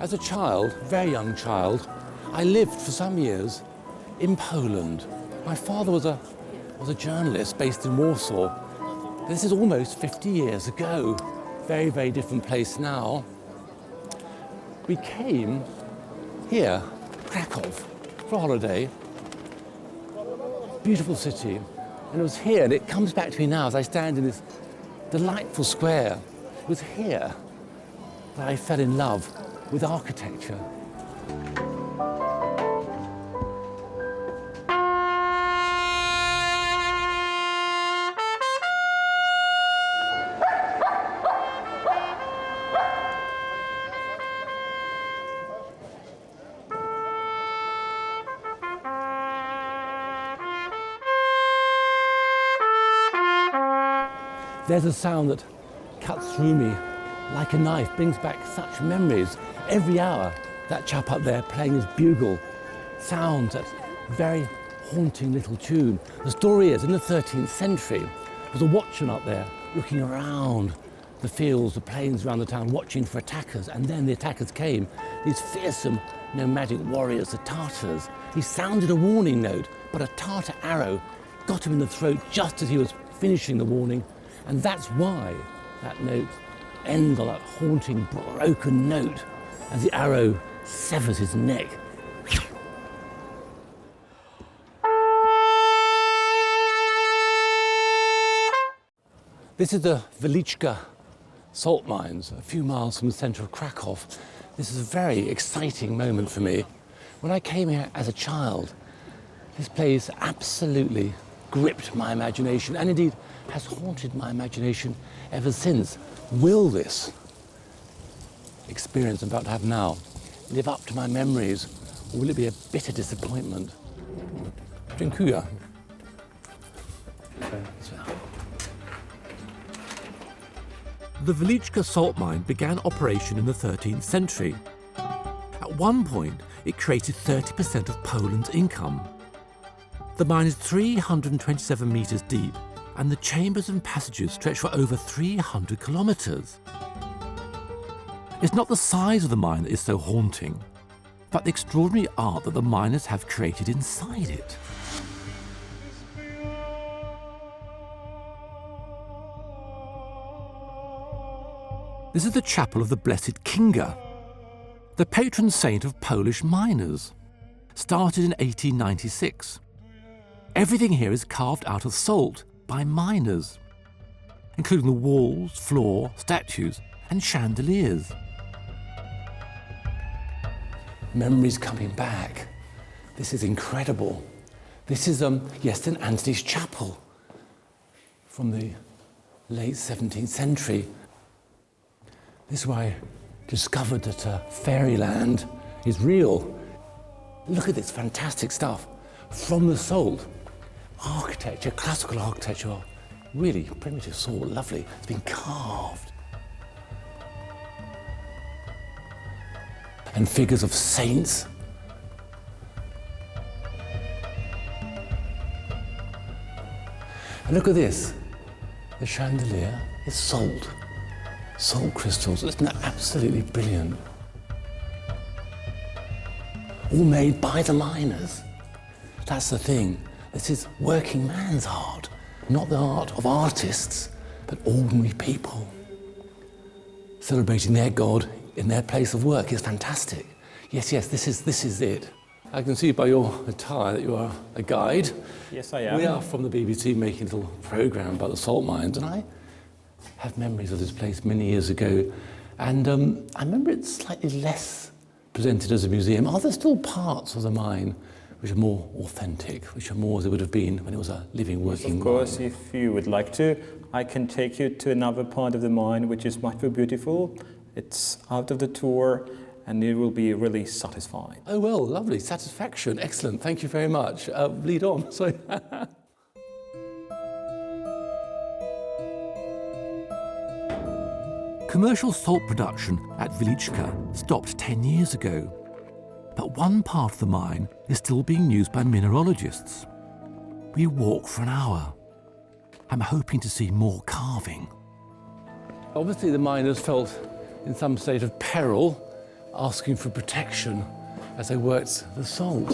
As a child, very young child, I lived for some years in Poland. My father was a journalist based in Warsaw. This is almost 50 years ago. Very, very different place now. We came here, Krakow, for a holiday. Beautiful city. And it was here, and it comes back to me now as I stand in this delightful square. It was here that I fell in love with architecture. There's a sound that cuts through me like a knife, brings back such memories. Every hour, that chap up there playing his bugle sounds that very haunting little tune. The story is, in the 13th century, there was a watchman up there looking around the fields, the plains around the town, watching for attackers. And then the attackers came, these fearsome nomadic warriors, the Tartars. He sounded a warning note, but a Tartar arrow got him in the throat just as he was finishing the warning. And that's why that note ends on that haunting, broken note as the arrow severs his neck. This is the Wieliczka Salt Mines, a few miles from the centre of Krakow. This is a very exciting moment for me. When I came here as a child, this place absolutely gripped my imagination and indeed has haunted my imagination ever since. Will this experience I'm about to have now live up to my memories, or will it be a bitter disappointment? Dziękuję. The Wieliczka Salt Mine began operation in the 13th century. At one point, it created 30% of Poland's income. The mine is 327 metres deep, and the chambers and passages stretch for over 300 kilometres. It's not the size of the mine that is so haunting, but the extraordinary art that the miners have created inside it. This is the chapel of the Blessed Kinga, the patron saint of Polish miners, started in 1896. Everything here is carved out of salt by miners, including the walls, floor, statues, and chandeliers. Memories coming back. This is incredible. This is, yes, St. Anthony's Chapel from the late 17th century. This is where I discovered that fairyland is real. Look at this fantastic stuff from the salt. Architecture, classical architecture, really primitive sort, lovely. It's been carved. And figures of saints. And look at this. The chandelier is salt. Salt crystals. Isn't that absolutely brilliant? All made by the miners. That's the thing. This is working man's art, not the art of artists, but ordinary people. Celebrating their God in their place of work is fantastic. Yes, this is it. I can see by your attire that you are a guide. Yes, I am. We are from the BBC making a little programme about the salt mines, and I have memories of this place many years ago. And I remember it's slightly less presented as a museum. Are there still parts of the mine which are more authentic, which are more as it would have been when it was a living, working mine? Of course, if you would like to, I can take you to another part of the mine which is much more beautiful. It's out of the tour and you will be really satisfied. Oh well, lovely, satisfaction, excellent, thank you very much. Lead on, sorry. Commercial salt production at Wieliczka stopped 10 years ago. But one part of the mine is still being used by mineralogists. We walk for an hour. I'm hoping to see more carving. Obviously the miners felt in some state of peril asking for protection as they worked the salt.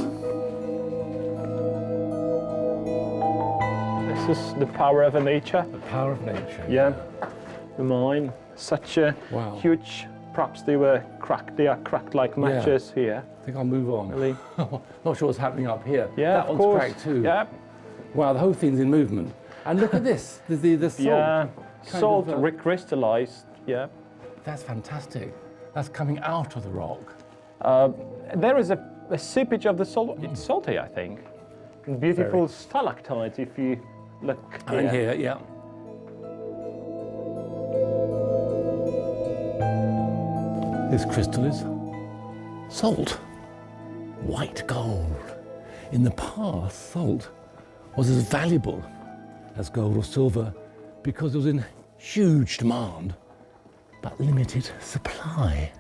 This is the power of nature. The power of nature. Yeah, the mine. Such a Wow. huge. Perhaps they were cracked. They are cracked like matches here. I think I'll move on. Really? Not sure what's happening up here. Yeah, that of one's course. cracked too. Yeah. Wow, the whole thing's in movement. And look at this, the salt. Yeah. Salt of, recrystallized. Yeah. That's fantastic. That's coming out of the rock. There is a seepage of the salt. It's salty, I think. Beautiful stalactites if you look here. And here, yeah. This crystal is salt, white gold. In the past, salt was as valuable as gold or silver because it was in huge demand, but limited supply.